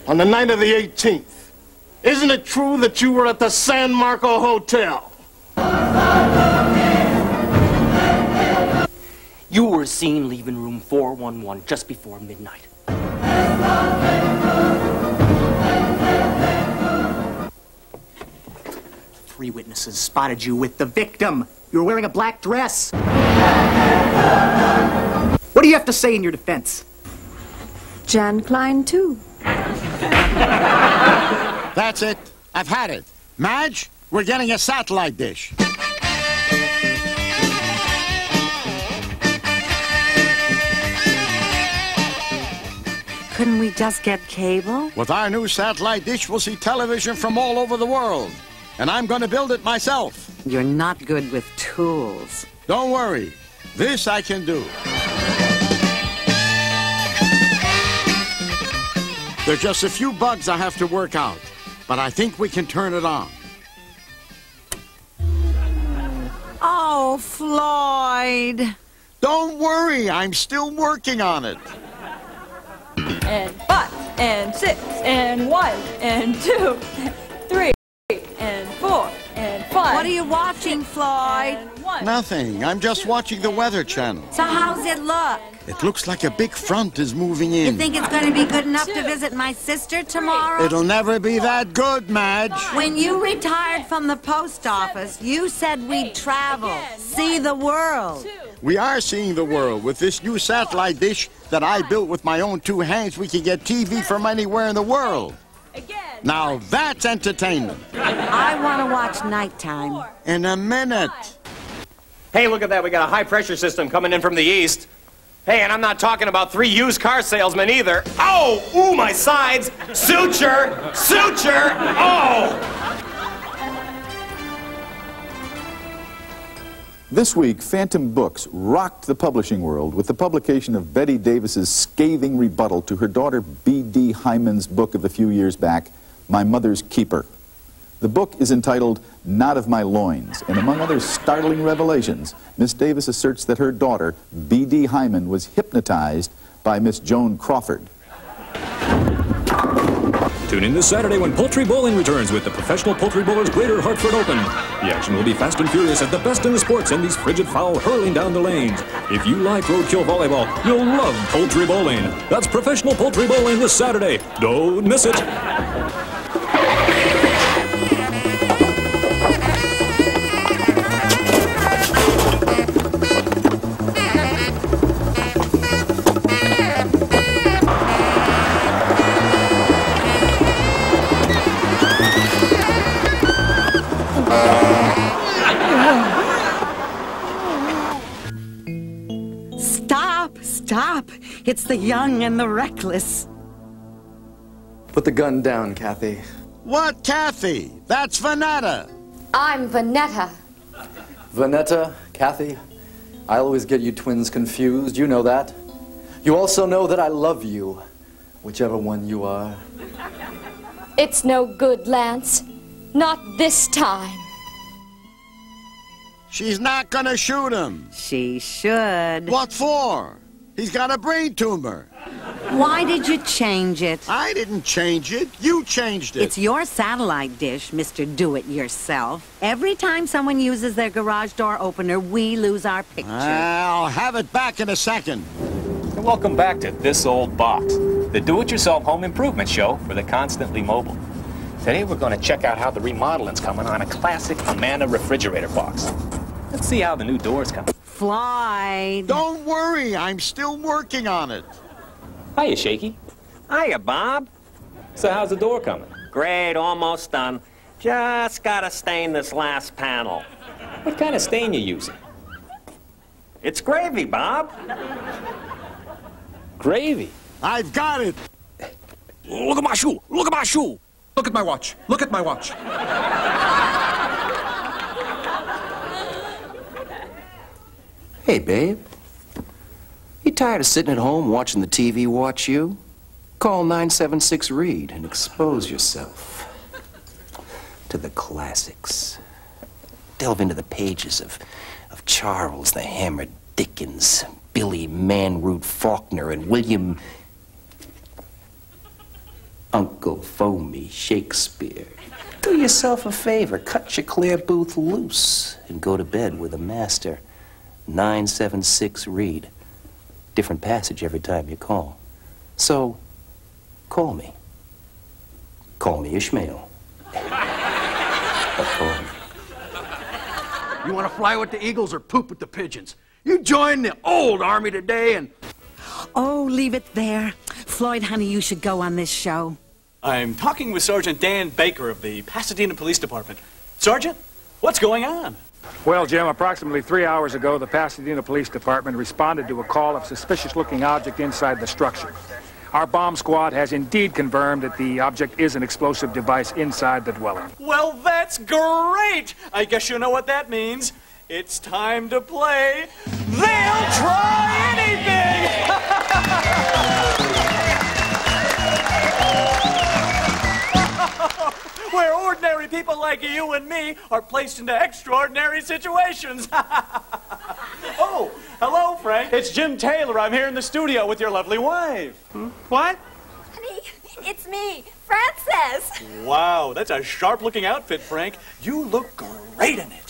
on the night of the 18th, isn't it true that you were at the San Marco Hotel? You were seen leaving room 411 just before midnight. 3 witnesses spotted you with the victim. You were wearing a black dress. What do you have to say in your defense? Jan Klein, too. That's it. I've had it. Madge, we're getting a satellite dish. Couldn't we just get cable? With our new satellite dish, we'll see television from all over the world. And I'm going to build it myself. You're not good with tools. Don't worry. This I can do. There's just a few bugs I have to work out, but I think we can turn it on. Oh, Floyd. Don't worry, I'm still working on it. And 5, and 6, and 1, and 2, 3, and 4, and 5. What are you watching, Floyd? Nothing. I'm just watching the Weather Channel. So how's it look? It looks like a big front is moving in. You think it's going to be good enough to visit my sister tomorrow? It'll never be that good, Madge. When you retired from the post office, you said we'd travel, see the world. We are seeing the world. With this new satellite dish that I built with my own 2 hands, we can get TV from anywhere in the world. Now that's entertainment. I want to watch nighttime. In a minute. Hey, look at that. We got a high-pressure system coming in from the east. Hey, and I'm not talking about 3 used car salesmen either. Oh, ooh, my sides. Suture, suture, oh. This week, Phantom Books rocked the publishing world with the publication of Betty Davis's scathing rebuttal to her daughter B.D. Hyman's book of a few years back, My Mother's Keeper. The book is entitled Not of My Loins, and among other startling revelations, Miss Davis asserts that her daughter, B.D. Hyman, was hypnotized by Miss Joan Crawford. Tune in this Saturday when Poultry Bowling returns with the Professional Poultry Bowlers Greater Hartford Open. The action will be fast and furious as the best in the sports and these frigid fowl hurling down the lanes. If you like roadkill volleyball, you'll love Poultry Bowling. That's Professional Poultry Bowling this Saturday. Don't miss it. Stop! It's the young and the reckless. Put the gun down, Kathy. What, Kathy? That's Vanetta. I'm Vanetta. Vanetta, Kathy, I always get you twins confused. You know that. You also know that I love you, whichever one you are. It's no good, Lance. Not this time. She's not gonna shoot him. She should. What for? He's got a brain tumor. Why did you change it? I didn't change it. You changed it. It's your satellite dish, Mr. Do-It-Yourself. Every time someone uses their garage door opener, we lose our picture. I'll have it back in a second. And welcome back to This Old Box, the do-it-yourself home improvement show for the constantly mobile. Today we're going to check out how the remodeling's coming on a classic Amana refrigerator box. Let's see how the new door's coming. Floyd. Don't worry, I'm still working on it. Hiya, Shaky. Hiya, Bob. So how's the door coming? Great, almost done. Just gotta stain this last panel. What kind of stain you using? It's gravy, Bob. Gravy? I've got it. Look at my shoe! Look at my shoe! Look at my watch. Look at my watch. Hey, babe. You tired of sitting at home watching the TV watch you? Call 976-READ and expose yourself to the classics. Delve into the pages of Charles the Hammer Dickens, Billy Manroot Faulkner, and William... Uncle Foamy Shakespeare. Do yourself a favor, cut your Claire Booth loose and go to bed with a master. 976 Reed. Different passage every time you call. So, call me. Call me Ishmael. But call me. You want to fly with the eagles or poop with the pigeons? You join the old army today and... Oh, leave it there. Floyd, honey, you should go on this show. I'm talking with Sergeant Dan Baker of the Pasadena Police Department. Sergeant, what's going on? Well, Jim, approximately 3 hours ago, the Pasadena Police Department responded to a call of suspicious-looking object inside the structure. Our bomb squad has indeed confirmed that the object is an explosive device inside the dwelling. Well, that's great! I guess you know what that means. It's time to play They'll Try Anything! Where ordinary people like you and me are placed into extraordinary situations. Oh, hello, Frank. It's Jim Taylor. I'm here in the studio with your lovely wife. What? Honey, it's me, Frances. Wow, that's a sharp-looking outfit, Frank. You look great in it.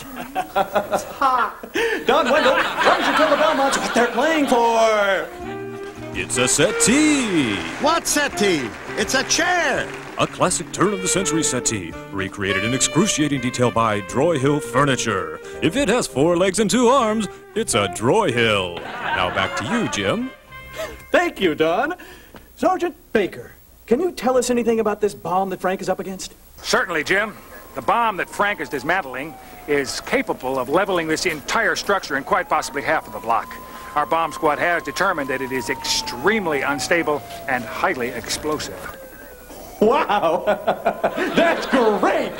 Don Wendell, why don't you tell the Belmonts what they're playing for? It's a settee. What settee? It's a chair. A classic turn-of-the-century settee, recreated in excruciating detail by Droy Hill Furniture. If it has 4 legs and 2 arms, it's a Droy Hill. Now back to you, Jim. Thank you, Don. Sergeant Baker, can you tell us anything about this bomb that Frank is up against? Certainly, Jim. The bomb that Frank is dismantling is capable of leveling this entire structure and quite possibly half of the block. Our bomb squad has determined that it is extremely unstable and highly explosive. Wow! That's great!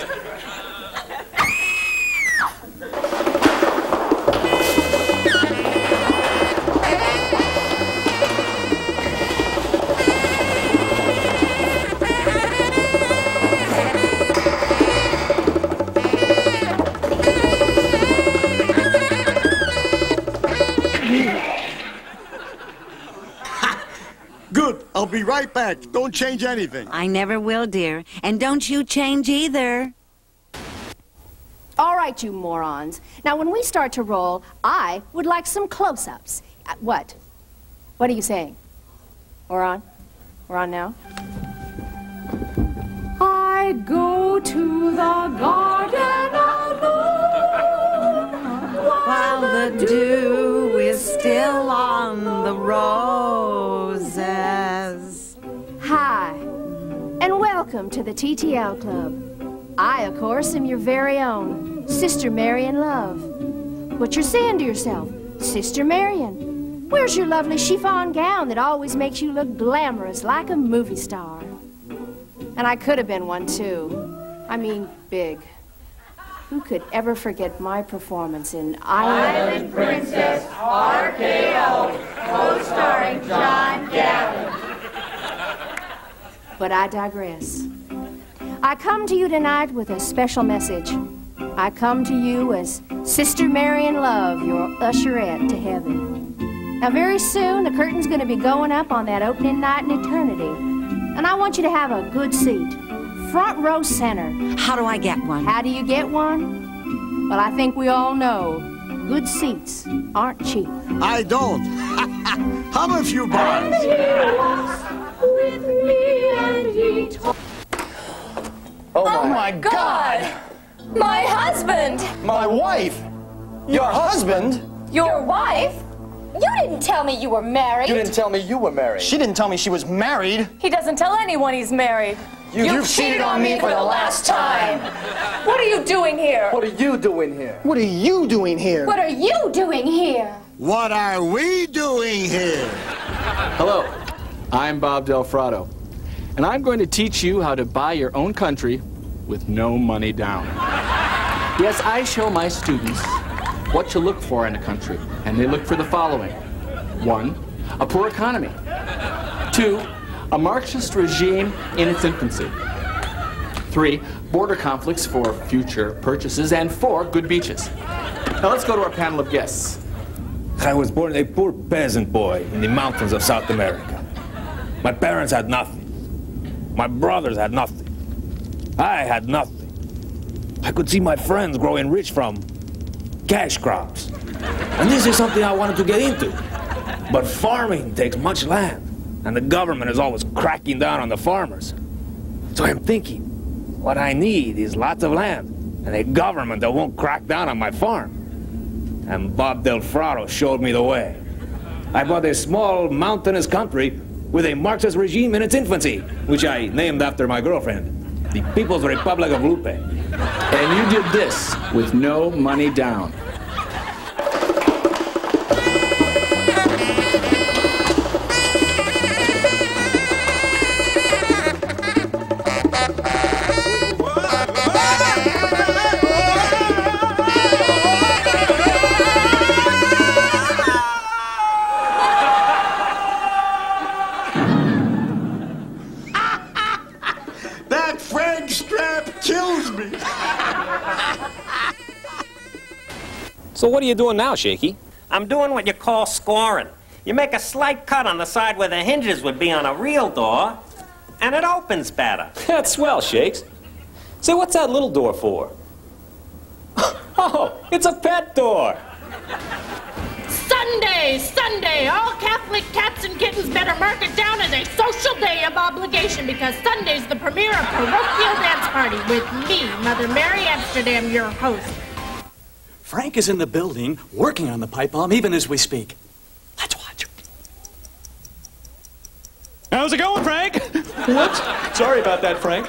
Good. I'll be right back. Don't change anything. I never will, dear. And don't you change either. All right, you morons. Now, when we start to roll, I would like some close-ups. What? What are you saying? We're on? We're on now? I go to the garden alone While the dew is still on the roses. Hi, and welcome to the TTL Club. I, of course, am your very own Sister Marian Love. What you're saying to yourself, Sister Marian, where's your lovely chiffon gown that always makes you look glamorous like a movie star? And I could have been one, too. I mean, big. Who could ever forget my performance in Island Princess RKO, co-starring John Gavin. But I digress. I come to you tonight with a special message. I come to you as Sister Marian Love, your usherette to heaven. Now, very soon, the curtain's going to be going up on that opening night in eternity. And I want you to have a good seat. Front row center. How do I get one? How do you get one? Well, I think we all know good seats aren't cheap. I don't. How about you, Barnes? And he walks with me and he talks. Oh my God! My husband! My wife! Your husband? Your wife? You didn't tell me you were married. You didn't tell me you were married. She didn't tell me she was married. He doesn't tell anyone he's married. You've cheated on me for the last time. What are you doing here? What are you doing here? What are you doing here? What are you doing here? What are we doing here? Hello, I'm Bob Delfrado, and I'm going to teach you how to buy your own country with no money down. Yes, I show my students what to look for in a country, and they look for the following. 1, a poor economy. 2, a Marxist regime in its infancy. 3, border conflicts for future purchases. And 4, good beaches. Now let's go to our panel of guests. I was born a poor peasant boy in the mountains of South America. My parents had nothing. My brothers had nothing. I had nothing. I could see my friends growing rich from cash crops. And this is something I wanted to get into. But farming takes much land, and the government is always cracking down on the farmers. So I'm thinking, what I need is lots of land, and a government that won't crack down on my farm. And Bob Del Frado showed me the way. I bought a small mountainous country with a Marxist regime in its infancy, which I named after my girlfriend, the People's Republic of Lupine. And you did this with no money down. That French strap kills me. So what are you doing now, Shaky? I'm doing what you call scoring. You make a slight cut on the side where the hinges would be on a real door, and it opens better. That's swell, Shakes. Say, what's that little door for? Oh, it's a pet door. Sunday, Sunday, all Catholic cats and kittens better mark it down as a social day of obligation because Sunday's the premiere of Parochial Dance Party with me, Mother Mary Amsterdam, your host. Frank is in the building, working on the pipe bomb even as we speak. Let's watch. How's it going, Frank? Whoops. Sorry about that, Frank.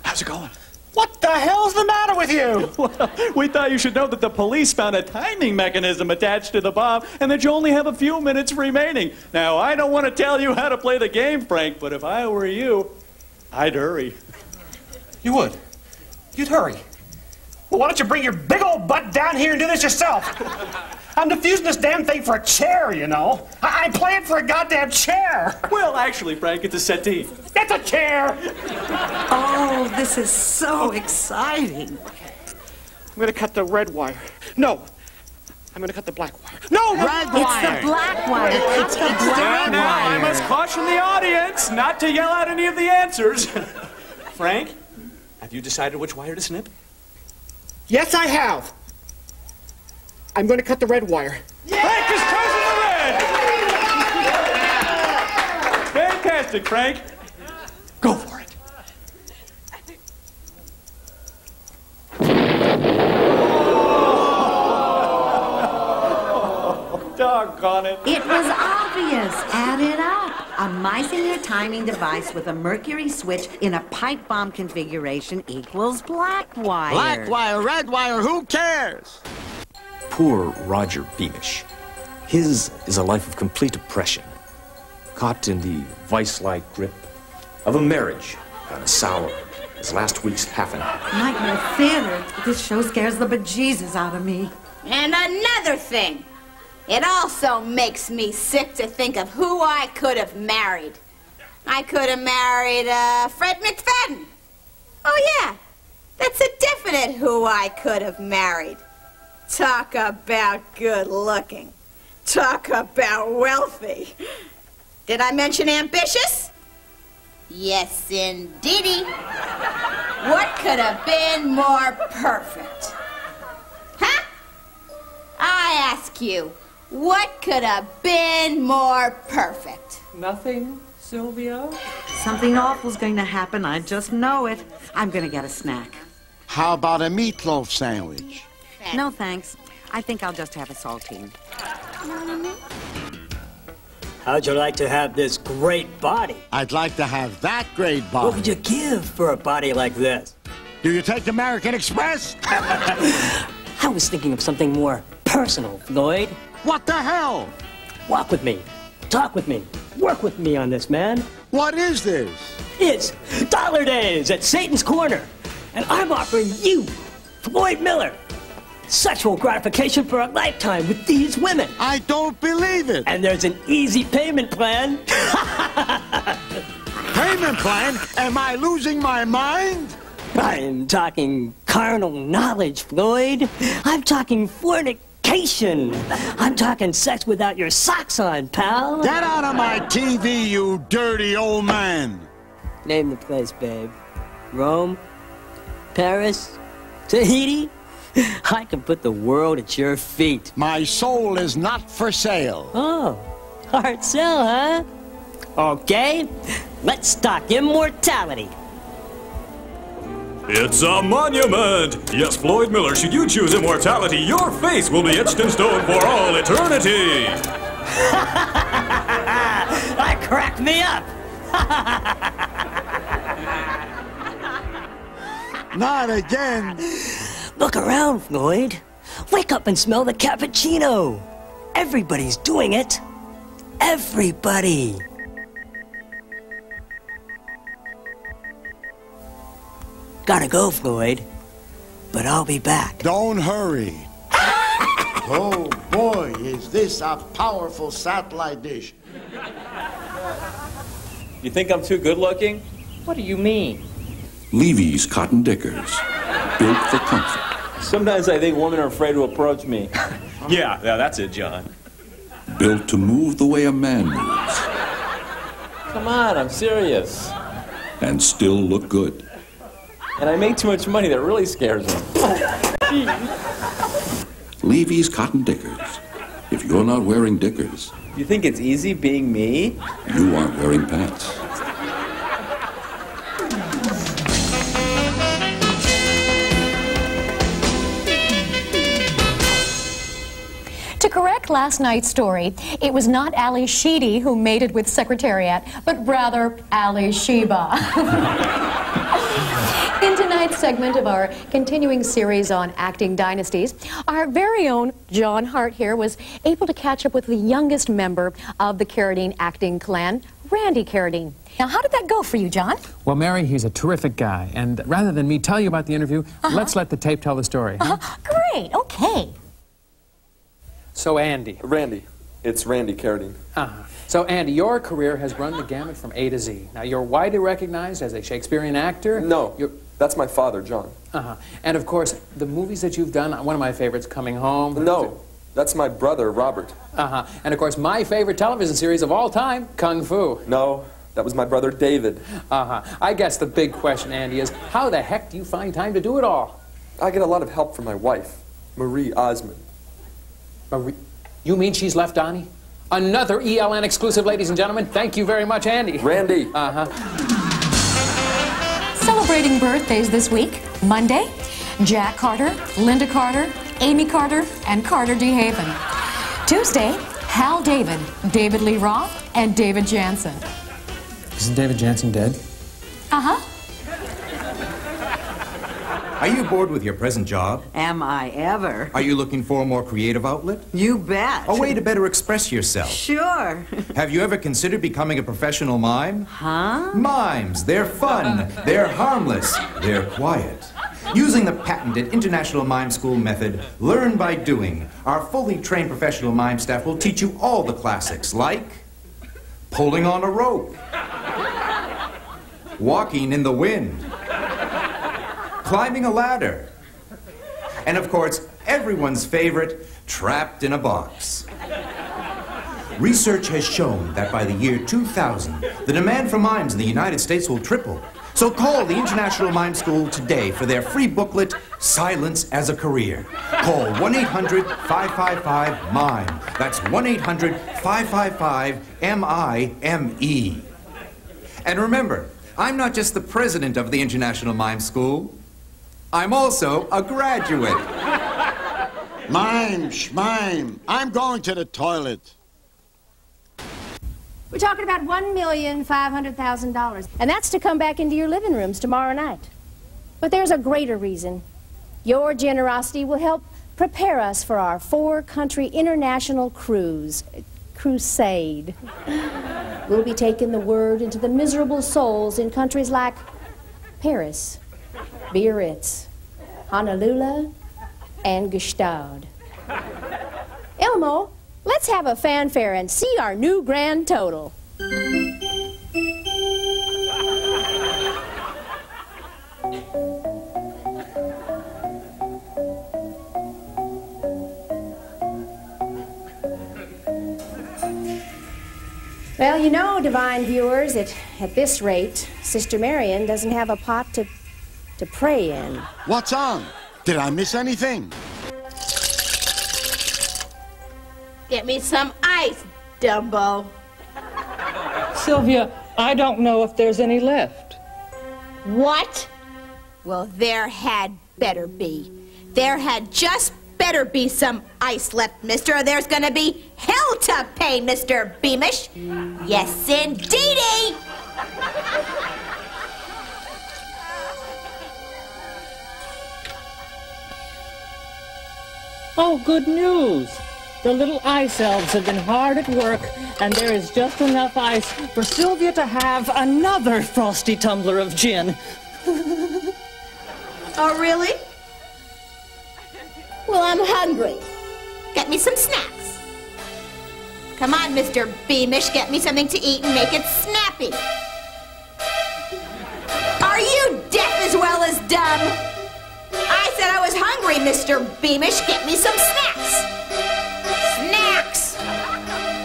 How's it going? What the hell's the matter with you? Well, we thought you should know that the police found a timing mechanism attached to the bomb and that you only have a few minutes remaining. Now, I don't want to tell you how to play the game, Frank, but if I were you, I'd hurry. You would? You'd hurry? Well, why don't you bring your big old butt down here and do this yourself? I'm defusing this damn thing for a chair, you know. I'm playing for a goddamn chair. Well, actually, Frank, it's a settee. It's a chair. Oh, this is so exciting. I'm going to cut the red wire. No, I'm going to cut the black wire. No, red wire. It's the black wire. It's the black Now, I wire. must caution the audience not to yell out any of the answers. Frank, have you decided which wire to snip? Yes, I have. I'm going to cut the red wire. Frank has chosen the red! Fantastic, Frank. Go for it. Oh, doggone it. It was obvious. Add it up. A Meissner timing device with a mercury switch in a pipe bomb configuration equals black wire. Black wire, red wire, who cares? Poor Roger Beamish. His is a life of complete oppression, caught in the vice-like grip of a marriage gone as sour as last week's half-and-half. Nightmare Theater. This show scares the bejesus out of me. And another thing. It also makes me sick to think of who I could have married. I could have married Fred McFadden. Oh, yeah. That's a definite who I could have married. Talk about good looking. Talk about wealthy. Did I mention ambitious? Yes, indeedy. What could have been more perfect? Huh? I ask you, what could have been more perfect? Nothing, Sylvia? Something awful's going to happen. I just know it. I'm going to get a snack. How about a meatloaf sandwich? No, thanks. I think I'll just have a saltine. How'd you like to have this great body? I'd like to have that great body. What would you give for a body like this? Do you take American Express? I was thinking of something more personal, Floyd. What the hell? Walk with me. Talk with me. Work with me on this, man. What is this? It's Dollar Days at Satan's Corner. And I'm offering you, Floyd Miller, sexual gratification for a lifetime with these women. I don't believe it. And there's an easy payment plan. Payment plan? Am I losing my mind? I'm talking carnal knowledge, Floyd. I'm talking fornication. I'm talking sex without your socks on, pal. Get out of my TV, you dirty old man. Name the place, babe. Rome? Paris? Tahiti? I can put the world at your feet. My soul is not for sale. Oh, hard sell, huh? Okay, let's talk immortality. It's a monument! Yes, Floyd Miller, should you choose immortality, your face will be etched in stone for all eternity! That cracked me up! Not again! Look around, Floyd. Wake up and smell the cappuccino. Everybody's doing it. Everybody. Gotta go, Floyd. But I'll be back. Don't hurry. Oh boy, is this a powerful satellite dish. You think I'm too good looking? What do you mean? Levy's Cotton Dickers. Built for comfort. Sometimes I think women are afraid to approach me. Yeah, that's it, John. Built to move the way a man moves. Come on, I'm serious. And still look good. And I make too much money that really scares me. Levy's Cotton Dickers. If you're not wearing dickers, You think it's easy being me? you aren't wearing pants. To correct last night's story, it was not Ali Sheedy who mated with Secretariat, but rather Ali Sheba. In tonight's segment of our continuing series on acting dynasties, our very own John Hart here was able to catch up with the youngest member of the Carradine acting clan, Randy Carradine. Now, how did that go for you, John? Well, Mary, he's a terrific guy. And rather than me tell you about the interview, let's let the tape tell the story. Huh? Great, okay. So, Andy. Randy. It's Randy Carradine. So, Andy, your career has run the gamut from A to Z. Now, you're widely recognized as a Shakespearean actor. No, that's my father, John. And, of course, the movies that you've done, one of my favorites, Coming Home. No, that's my brother, Robert. And, of course, my favorite television series of all time, Kung Fu. No, that was my brother, David. I guess the big question, Andy, is how the heck do you find time to do it all? I get a lot of help from my wife, Marie Osmond. Marie? You mean she's left Donnie? Another ELN exclusive, ladies and gentlemen. Thank you very much, Andy. Randy. Celebrating birthdays this week, Monday, Jack Carter, Linda Carter, Amy Carter, and Carter D. Haven. Tuesday, Hal David, David Lee Roth, and David Jansen. Isn't David Jansen dead? Are you bored with your present job? Am I ever? Are you looking for a more creative outlet? You bet. A way to better express yourself? Sure. Have you ever considered becoming a professional mime? Huh? Mimes, they're fun, they're harmless, they're quiet. Using the patented International Mime School method, learn by doing, our fully trained professional mime staff will teach you all the classics like pulling on a rope, walking in the wind, climbing a ladder, and of course, everyone's favorite, trapped in a box. Research has shown that by the year 2000, the demand for mimes in the United States will triple. So call the International Mime School today for their free booklet, Silence as a Career. Call 1-800-555-MIME. That's 1-800-555-MIME. And remember, I'm not just the president of the International Mime School. I'm also a graduate. Mime, schmime, I'm going to the toilet. We're talking about $1,500,000, and that's to come back into your living rooms tomorrow night. But there's a greater reason. Your generosity will help prepare us for our 4-country international crusade. We'll be taking the word into the miserable souls in countries like Paris, Biarritz, Honolulu, and Gestad. Elmo, let's have a fanfare and see our new grand total. Well, you know, divine viewers, at this rate, Sister Marion doesn't have a pot to pray in. What's on? Did I miss anything? Get me some ice, Dumbo. Sylvia, I don't know if there's any left. What? Well, there had better be. There had just better be some ice left, mister, or there's gonna be hell to pay, Mr. Beamish. Yes, indeedy! Oh, good news. The little ice elves have been hard at work, and there is just enough ice for Sylvia to have another frosty tumbler of gin. Oh, really? Well, I'm hungry. Get me some snacks. Come on, Mr. Beamish, get me something to eat and make it snappy. Are you deaf as well as dumb? I said I was hungry, Mr. Beamish. Get me some snacks. Snacks!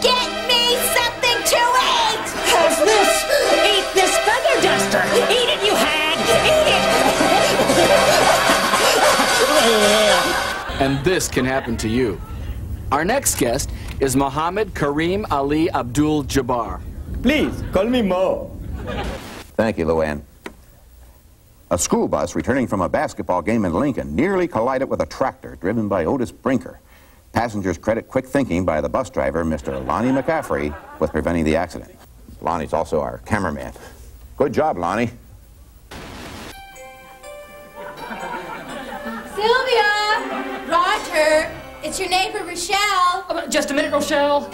Get me something to eat! How's this? Eat this feather duster! Eat it, you hag! Eat it! And this can happen to you. Our next guest is Mohammed Kareem Ali Abdul-Jabbar. Please, call me Mo. Thank you, Luann. A school bus returning from a basketball game in Lincoln nearly collided with a tractor driven by Otis Brinker. Passengers credit quick thinking by the bus driver, Mr. Lonnie McCaffrey, with preventing the accident. Lonnie's also our cameraman. Good job, Lonnie. Sylvia! Roger! It's your neighbor, Rochelle. Just a minute, Rochelle.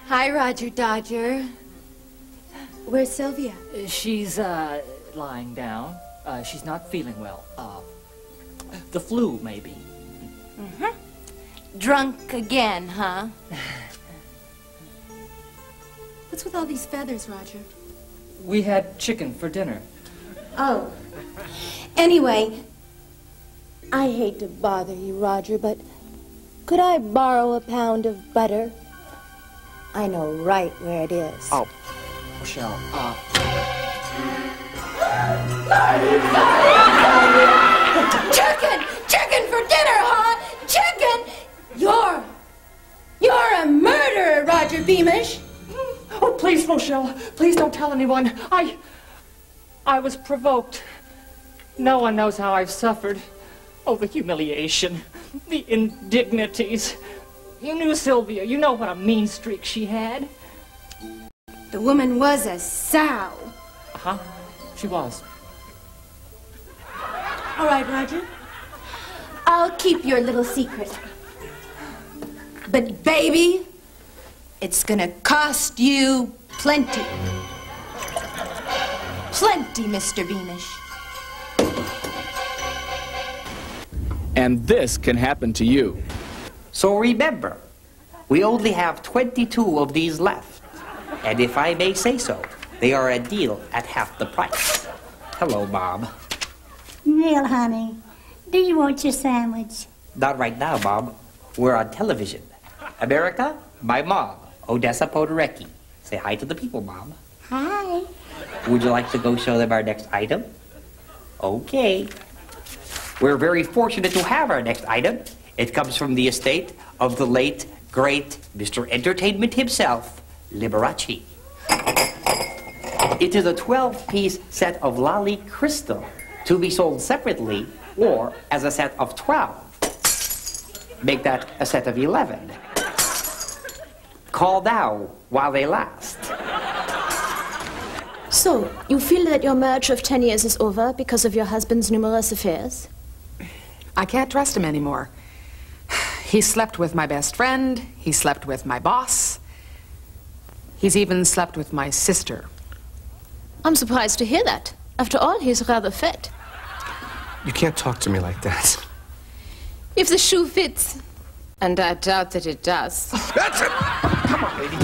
Hi, Roger Dodger. Where's Sylvia? She's, lying down. She's not feeling well. The flu, maybe. Mm-hmm. Drunk again, huh? What's with all these feathers, Roger? We had chicken for dinner. Oh. Anyway, I hate to bother you, Roger, but could I borrow a pound of butter? I know right where it is. Oh, Rochelle, Chicken! Chicken for dinner, huh? Chicken! You're a murderer, Roger Beamish. Oh, please, Rochelle, please don't tell anyone. I was provoked. No one knows how I've suffered. Oh, the humiliation, the indignities. You knew Sylvia. You know what a mean streak she had. The woman was a sow. Uh-huh. She was. All right, Roger. I'll keep your little secret. But, baby, it's gonna cost you plenty. Plenty, Mr. Beamish. And this can happen to you. So remember, we only have 22 of these left. And if I may say so, they are a deal at half the price. Hello, Bob. Neil, honey, do you want your sandwich? Not right now, Bob. We're on television. America, my mom, Odessa Podorecki. Say hi to the people, Bob. Hi. Would you like to go show them our next item? Okay. We're very fortunate to have our next item. It comes from the estate of the late, great Mr. Entertainment himself, Liberace. It is a 12-piece set of Lolly Crystal to be sold separately or as a set of 12. Make that a set of 11. Call now while they last. So, you feel that your marriage of 10 years is over because of your husband's numerous affairs? I can't trust him anymore. He slept with my best friend. He slept with my boss. He's even slept with my sister. I'm surprised to hear that. After all, he's rather fit. You can't talk to me like that. If the shoe fits. And I doubt that it does. That's it! Come on, lady.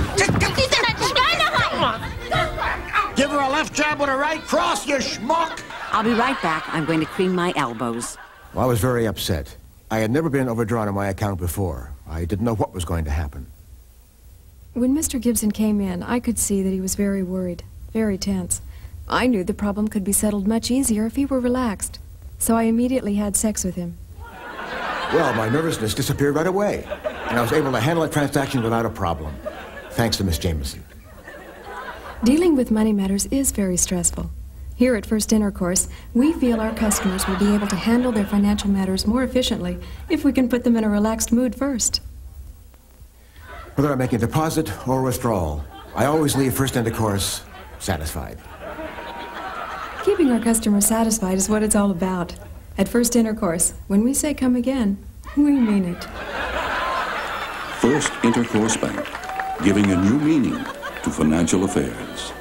Give her a left jab with a right cross, you schmuck! I'll be right back. I'm going to cream my elbows. Well, I was very upset. I had never been overdrawn on my account before. I didn't know what was going to happen. When Mr. Gibson came in, I could see that he was very worried, very tense. I knew the problem could be settled much easier if he were relaxed. So I immediately had sex with him. Well, my nervousness disappeared right away, and I was able to handle a transaction without a problem, thanks to Miss Jameson. Dealing with money matters is very stressful. Here at First Intercourse, we feel our customers will be able to handle their financial matters more efficiently if we can put them in a relaxed mood first. Whether I make a deposit or withdrawal, I always leave First Intercourse satisfied. Keeping our customers satisfied is what it's all about. At First Intercourse, when we say come again, we mean it. First Intercourse Bank, giving a new meaning to financial affairs.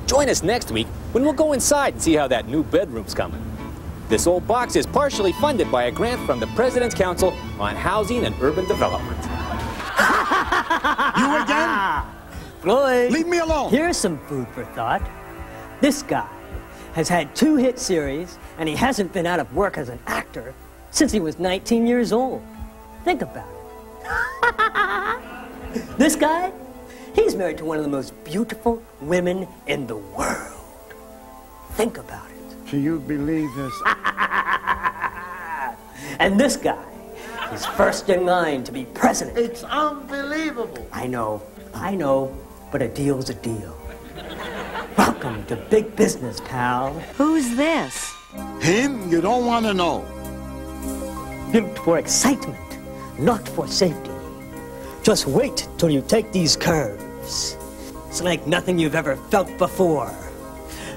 Join us next week when we'll go inside and see how that new bedroom's coming. This old box is partially funded by a grant from the President's Council on Housing and Urban Development. You again? Floyd, leave me alone. Here's some food for thought. This guy has had 2 hit series, and he hasn't been out of work as an actor since he was 19 years old. Think about it. This guy, he's married to one of the most beautiful women in the world. Think about it. Can you believe this? And this guy is first in line to be president. It's unbelievable. I know, but a deal's a deal. Welcome to big business, pal. Who's this? Him? You don't want to know. Built for excitement, not for safety. Just wait till you take these curves. It's like nothing you've ever felt before.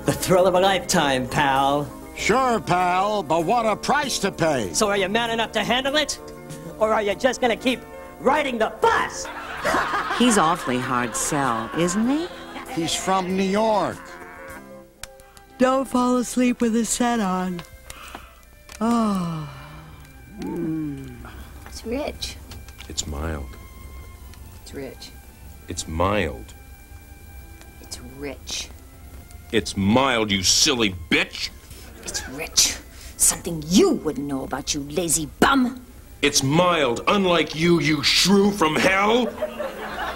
The thrill of a lifetime, pal. Sure, pal, but what a price to pay. So are you man enough to handle it? Or are you just gonna keep riding the bus? He's awfully hard sell, isn't he? He's from New York. Don't fall asleep with the set on. Oh. It's rich. It's mild. It's rich. It's mild. It's rich. It's mild, you silly bitch. It's rich. Something you wouldn't know about, you lazy bum. It's mild, unlike you, you shrew from hell.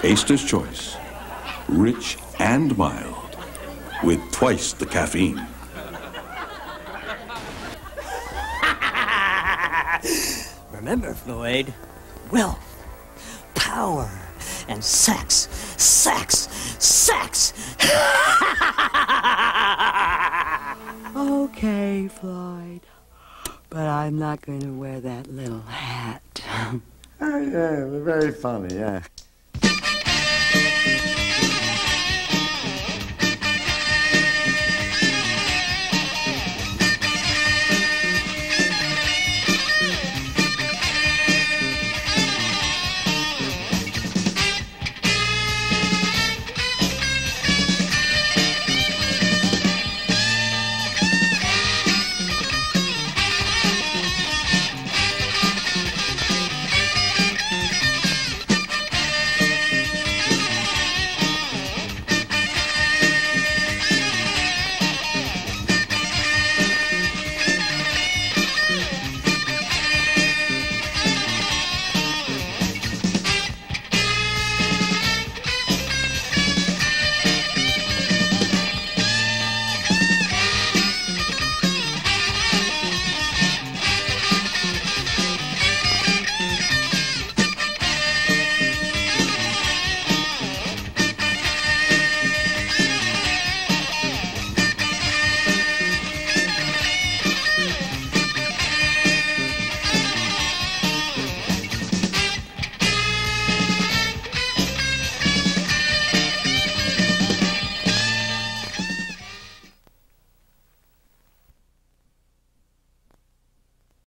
Taster's Choice. Rich and mild. With twice the caffeine. Remember, Floyd, wealth, power, and sex. Sex! Sex! Okay, Floyd. But I'm not going to wear that little hat. Oh, yeah, very funny, yeah.